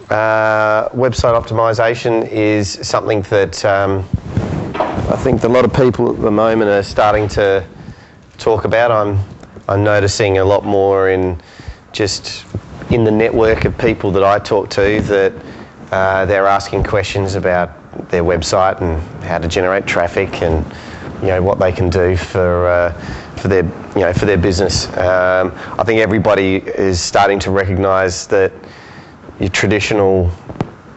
website optimization is something that I think a lot of people at the moment are starting to talk about. I'm noticing a lot more in the network of people that I talk to that they're asking questions about their website and how to generate traffic and what they can do for their business. I think everybody is starting to recognise that your traditional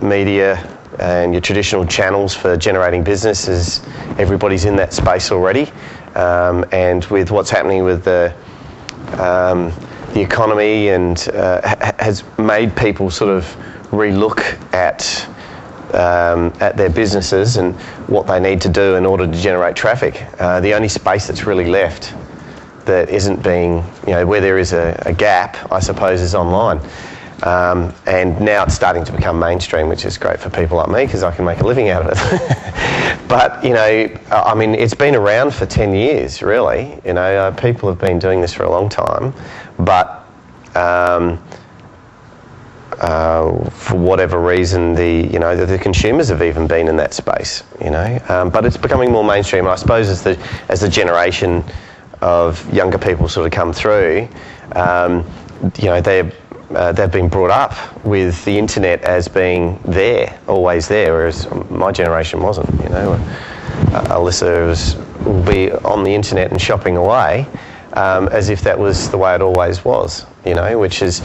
media and your traditional channels for generating business everybody's in that space already. And with what's happening with the economy and has made people sort of relook at their businesses and what they need to do in order to generate traffic. The only space that's really left that isn't being, where there is a gap, I suppose, is online. And now it's starting to become mainstream, which is great for people like me because I can make a living out of it. But, it's been around for 10 years, really. People have been doing this for a long time. But for whatever reason, the consumers have even been in that space, But it's becoming more mainstream. I suppose as the generation of younger people sort of come through, they've been brought up with the internet as being there, always there, whereas my generation wasn't. Alyssa will be on the internet and shopping away as if that was the way it always was, which is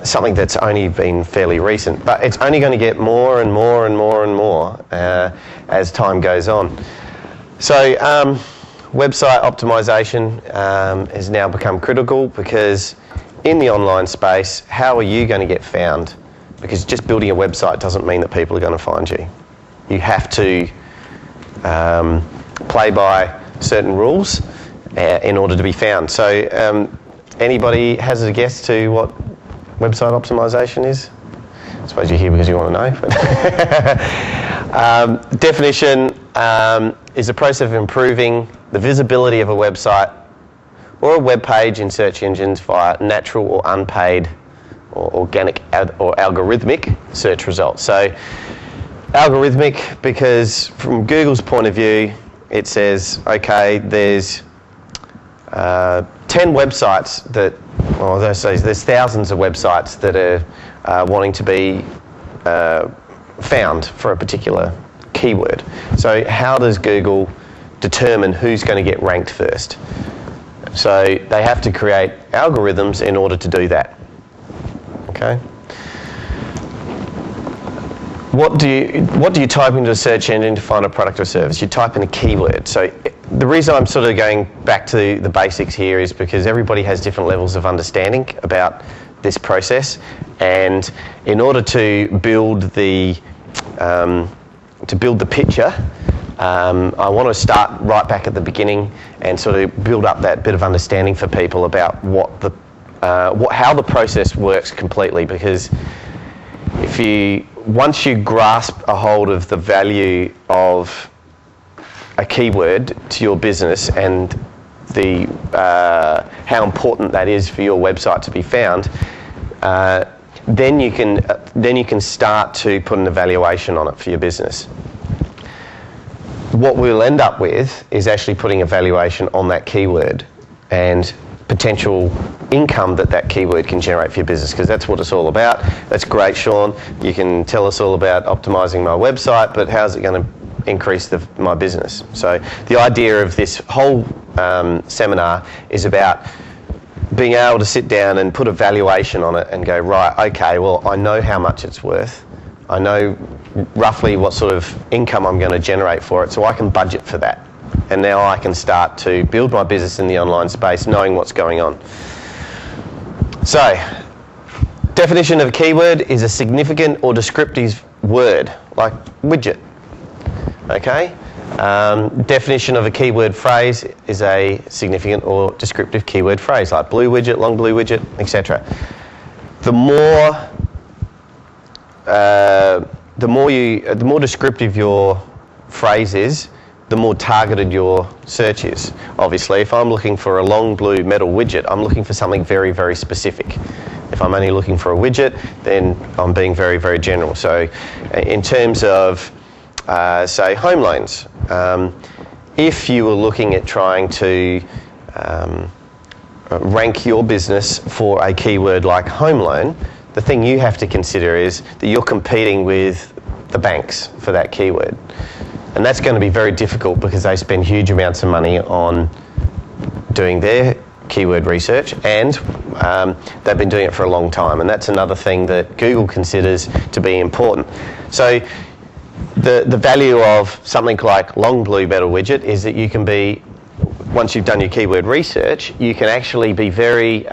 something that's only been fairly recent. But it's only going to get more and more and more and more as time goes on. So website optimization has now become critical because in the online space, how are you going to get found? Because just building a website doesn't mean that people are going to find you. You have to play by certain rules in order to be found. So anybody has a guess to what website optimization is? I suppose you're here because you want to know. Definition is a process of improving the visibility of a website or a web page in search engines via natural or unpaid or organic or algorithmic search results. So algorithmic because from Google's point of view, it says, okay, there's 10 websites there's thousands of websites that are wanting to be found for a particular keyword. So how does Google determine who's going to get ranked first? So they have to create algorithms in order to do that. Okay. What do you type into a search engine to find a product or service? You type in a keyword. So the reason I'm sort of going back to the basics here is because everybody has different levels of understanding about this process, and in order to build the picture, I want to start right back at the beginning and sort of build up that bit of understanding for people about how the process works completely. Because once you grasp a hold of the value of a keyword to your business and how important that is for your website to be found, then you can start to put an evaluation on it for your business. What we'll end up with is actually putting a valuation on that keyword and potential income that keyword can generate for your business, because that's what it's all about. That's great, Shaun. You can tell us all about optimizing my website, but how's it going to increase my business? So the idea of this whole seminar is about being able to sit down and put a valuation on it and go, right, okay, well, I know how much it's worth. I know roughly what sort of income I'm going to generate for it, so I can budget for that. And now I can start to build my business in the online space knowing what's going on. So, definition of a keyword is a significant or descriptive word, like widget. Okay? Definition of a keyword phrase is a significant or descriptive keyword phrase, like blue widget, long blue widget, etc. The more descriptive your phrase is, the more targeted your search is. Obviously, if I'm looking for a long blue metal widget, I'm looking for something very, very specific. If I'm only looking for a widget, then I'm being very, very general. So in terms of, say, home loans, if you were looking at trying to rank your business for a keyword like home loan, the thing you have to consider is that you're competing with the banks for that keyword. And that's going to be very difficult because they spend huge amounts of money on doing their keyword research, and they've been doing it for a long time. And that's another thing that Google considers to be important. So the value of something like long blue metal widget is that you can be, once you've done your keyword research, you can actually be very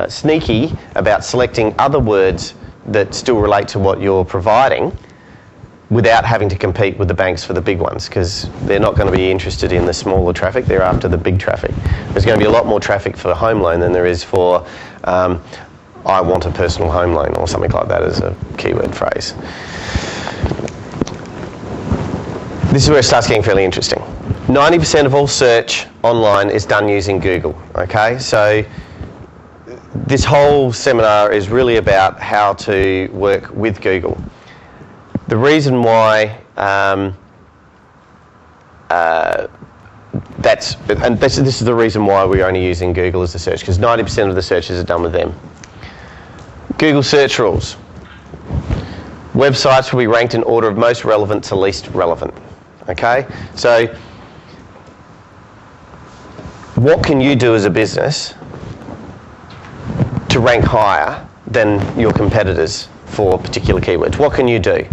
sneaky about selecting other words that still relate to what you're providing without having to compete with the banks for the big ones, because they're not going to be interested in the smaller traffic, they're after the big traffic. There's going to be a lot more traffic for home loan than there is for I want a personal home loan or something like that as a keyword phrase. This is where it starts getting fairly interesting. 90% of all search online is done using Google, okay? So this whole seminar is really about how to work with Google. The reason why this is the reason why we're only using Google as a search, because 90% of the searches are done with them. Google search rules. Websites will be ranked in order of most relevant to least relevant. Okay? So what can you do as a business to rank higher than your competitors for particular keywords? What can you do?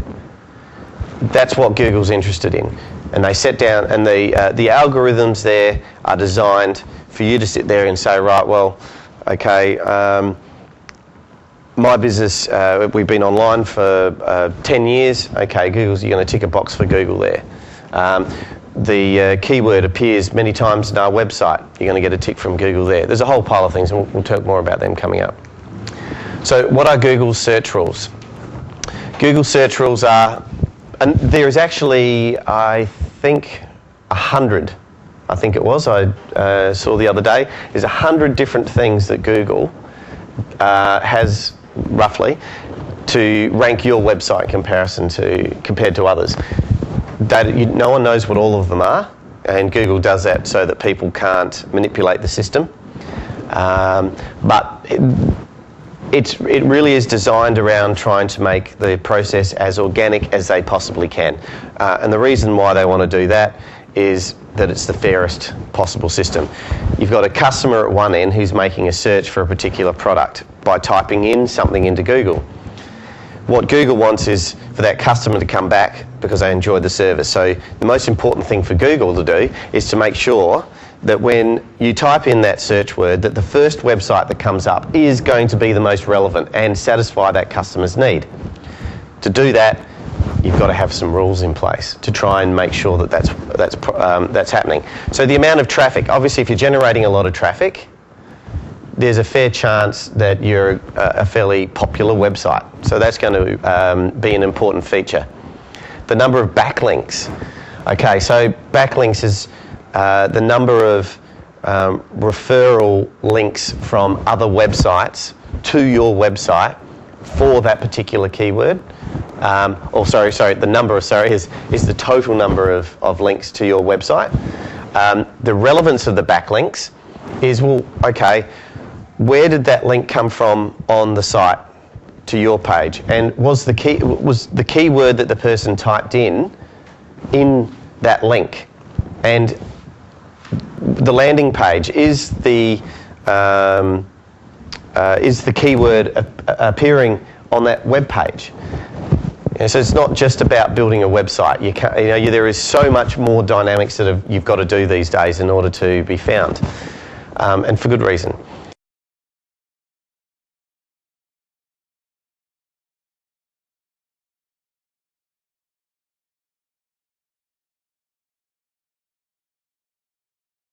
That's what Google's interested in. And they set down, and the algorithms there are designed for you to sit there and say, right, well, okay, my business, we've been online for 10 years. Okay, you're going to tick a box for Google there. The keyword appears many times in our website. You're going to get a tick from Google there. There's a whole pile of things, and we'll talk more about them coming up. So what are Google's search rules? Google search rules are, and there is actually, I think, 100. I think it was, I saw the other day. There's 100 different things that Google has, roughly, to rank your website compared to others. No one knows what all of them are, and Google does that so that people can't manipulate the system. But it really is designed around trying to make the process as organic as they possibly can. And the reason why they want to do that is that it's the fairest possible system. You've got a customer at one end who's making a search for a particular product by typing in something into Google. What Google wants is for that customer to come back because they enjoyed the service. So the most important thing for Google to do is to make sure that when you type in that search word, that the first website that comes up is going to be the most relevant and satisfy that customer's need. To do that, you've got to have some rules in place to try and make sure that that's happening. So the amount of traffic, obviously if you're generating a lot of traffic, there's a fair chance that you're a fairly popular website. So that's going to be an important feature. The number of backlinks. Okay, so backlinks is the number of referral links from other websites to your website for that particular keyword. The number is the total number of links to your website. The relevance of the backlinks is, well, okay, where did that link come from on the site to your page? And was the keyword that the person typed in that link? And the landing page, is the keyword appearing on that web page? So it's not just about building a website. There is so much more dynamics that you've got to do these days in order to be found, and for good reason.